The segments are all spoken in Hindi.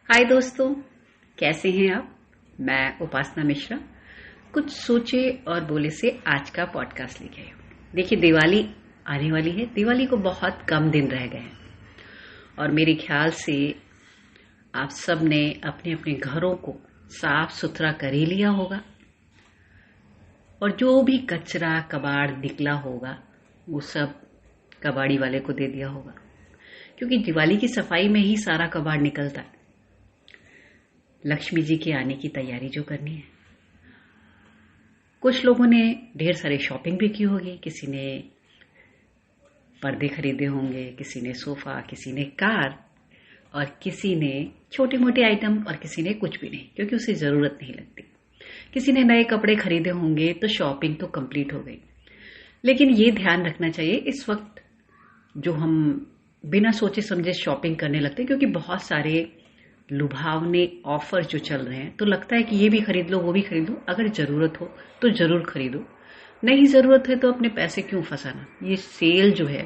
हाय दोस्तों, कैसे हैं आप। मैं उपासना मिश्रा कुछ सोचे और बोले से आज का पॉडकास्ट लेके आई हूँ। देखिए, दिवाली आने वाली है। दिवाली को बहुत कम दिन रह गए हैं और मेरे ख्याल से आप सब ने अपने अपने घरों को साफ सुथरा कर ही लिया होगा और जो भी कचरा कबाड़ निकला होगा वो सब कबाड़ी वाले को दे दिया होगा, क्योंकि दिवाली की सफाई में ही सारा कबाड़ निकलता है। लक्ष्मी जी के आने की तैयारी जो करनी है, कुछ लोगों ने ढेर सारी शॉपिंग भी की होगी। किसी ने पर्दे खरीदे होंगे, किसी ने सोफा, किसी ने कार और किसी ने छोटे मोटे आइटम और किसी ने कुछ भी नहीं, क्योंकि उसे जरूरत नहीं लगती। किसी ने नए कपड़े खरीदे होंगे तो शॉपिंग तो कंप्लीट हो गई। लेकिन ये ध्यान रखना चाहिए इस वक्त जो हम बिना सोचे समझे शॉपिंग करने लगते हैं, क्योंकि बहुत सारे लुभावने ऑफर जो चल रहे हैं, तो लगता है कि ये भी खरीद लो वो भी खरीद लो। अगर जरूरत हो तो जरूर खरीदो, नहीं जरूरत है तो अपने पैसे क्यों फंसाना। ये सेल जो है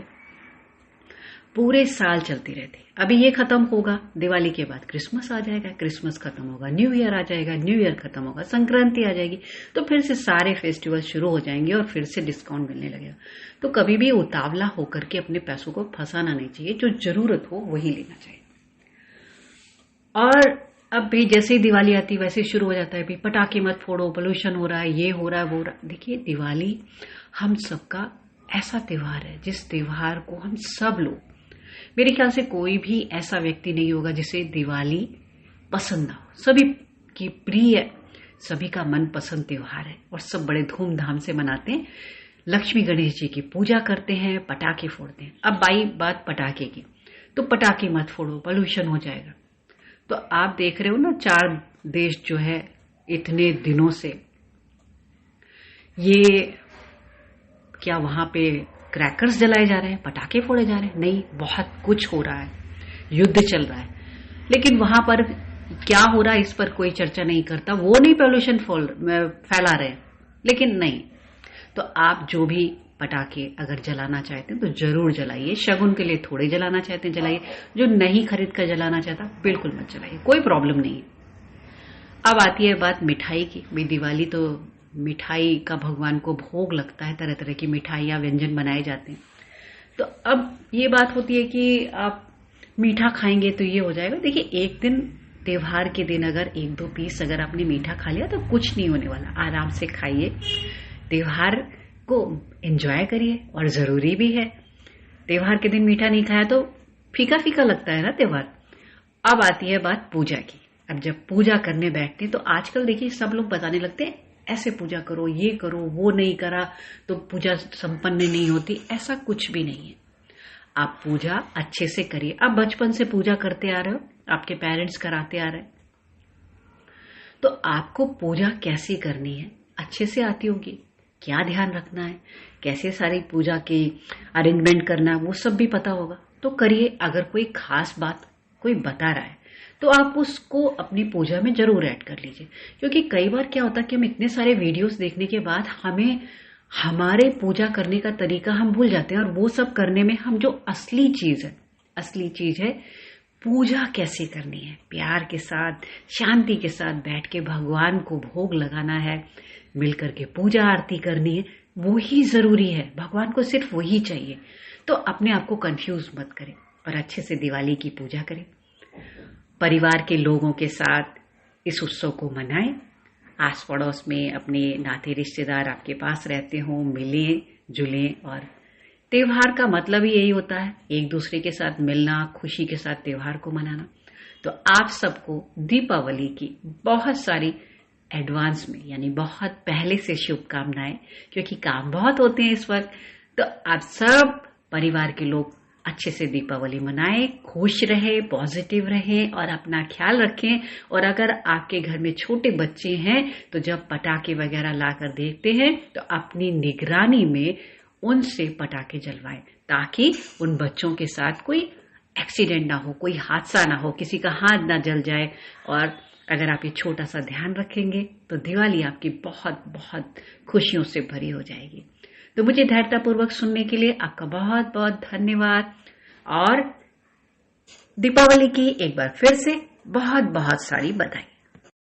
पूरे साल चलती रहती है। अभी ये खत्म होगा, दिवाली के बाद क्रिसमस आ जाएगा, क्रिसमस खत्म होगा न्यू ईयर आ जाएगा, न्यू ईयर खत्म होगा संक्रांति आ जाएगी, तो फिर से सारे फेस्टिवल शुरू हो जाएंगे और फिर से डिस्काउंट मिलने लगेगा। तो कभी भी उतावला होकर के अपने पैसों को फंसाना नहीं चाहिए, जो जरूरत हो वही लेना चाहिए। और अब भी जैसे ही दिवाली आती है वैसे ही शुरू हो जाता है, भी पटाखे मत फोड़ो, पोल्यूशन हो रहा है, ये हो रहा है वो हो रहा है। देखिए, दिवाली हम सबका ऐसा त्योहार है जिस त्योहार को हम सब लोग, मेरे ख्याल से कोई भी ऐसा व्यक्ति नहीं होगा जिसे दिवाली पसंद ना हो। सभी की प्रिय, सभी का मनपसंद त्योहार है और सब बड़े धूमधाम से मनाते हैं। लक्ष्मी गणेश जी की पूजा करते हैं, पटाखे फोड़ते हैं। अब बात पटाखे की, तो पटाखे मत फोड़ो, पोल्यूशन हो जाएगा। तो आप देख रहे हो ना, 4 देश जो है इतने दिनों से ये क्या वहां पे क्रैकर्स जलाए जा रहे हैं, पटाखे फोड़े जा रहे हैं? नहीं, बहुत कुछ हो रहा है, युद्ध चल रहा है। लेकिन वहां पर क्या हो रहा है इस पर कोई चर्चा नहीं करता। वो नहीं पोल्यूशन फैला रहे, लेकिन नहीं। तो आप जो भी पटाखे अगर जलाना चाहते हैं तो जरूर जलाइए। शगुन के लिए थोड़े जलाना चाहते हैं जलाइए, जो नहीं खरीद कर जलाना चाहता बिल्कुल मत जलाइए, कोई प्रॉब्लम नहीं है। अब आती है बात मिठाई की। भाई, दिवाली तो मिठाई का भगवान को भोग लगता है, तरह तरह की मिठाइयाँ व्यंजन बनाए जाते हैं। तो अब ये बात होती है कि आप मीठा खाएंगे तो ये हो जाएगा। देखिए, एक दिन त्योहार के दिन अगर 1-2 पीस अगर आपने मीठा खा लिया तो कुछ नहीं होने वाला। आराम से खाइए, त्योहार को एंजॉय करिए, और जरूरी भी है। त्योहार के दिन मीठा नहीं खाया तो फीका फीका लगता है ना त्योहार। अब आती है बात पूजा की। अब जब पूजा करने बैठते हैं तो आजकल देखिए सब लोग बताने लगते हैं, ऐसे पूजा करो, ये करो, वो नहीं करा तो पूजा संपन्न नहीं होती। ऐसा कुछ भी नहीं है। आप पूजा अच्छे से करिए। आप बचपन से पूजा करते आ रहे हो, आपके पेरेंट्स कराते आ रहे हैं, तो आपको पूजा कैसे करनी है अच्छे से आती होगी। क्या ध्यान रखना है, कैसे सारी पूजा की अरेंजमेंट करना है, वो सब भी पता होगा। तो करिए। अगर कोई खास बात कोई बता रहा है तो आप उसको अपनी पूजा में जरूर ऐड कर लीजिए, क्योंकि कई बार क्या होता है कि हम इतने सारे वीडियोस देखने के बाद हमें हमारे पूजा करने का तरीका हम भूल जाते हैं। और वो सब करने में हम जो असली चीज है पूजा कैसे करनी है, प्यार के साथ, शांति के साथ बैठ के भगवान को भोग लगाना है, मिलकर के पूजा आरती करनी है, वो ही जरूरी है। भगवान को सिर्फ वही चाहिए। तो अपने आप को कंफ्यूज मत करें और अच्छे से दिवाली की पूजा करें। परिवार के लोगों के साथ इस उत्सव को मनाएं। आस पड़ोस में अपने नाते रिश्तेदार आपके पास रहते हों, मिलें जुलें। और त्योहार का मतलब ही यही होता है, एक दूसरे के साथ मिलना, खुशी के साथ त्योहार को मनाना। तो आप सबको दीपावली की बहुत सारी एडवांस में, यानी बहुत पहले से शुभकामनाएं, क्योंकि काम बहुत होते हैं इस वक्त। तो आप सब परिवार के लोग अच्छे से दीपावली मनाएं, खुश रहे, पॉजिटिव रहें और अपना ख्याल रखें। और अगर आपके घर में छोटे बच्चे हैं तो जब पटाखे वगैरह लाकर देखते हैं तो अपनी निगरानी में उनसे पटाखे जलवाएं, ताकि उन बच्चों के साथ कोई एक्सीडेंट ना हो, कोई हादसा ना हो, किसी का हाथ ना जल जाए। और अगर आप ये छोटा सा ध्यान रखेंगे तो दिवाली आपकी बहुत बहुत खुशियों से भरी हो जाएगी। तो मुझे धैर्यतापूर्वक सुनने के लिए आपका बहुत बहुत धन्यवाद। और दीपावली की एक बार फिर से बहुत बहुत सारी बधाई।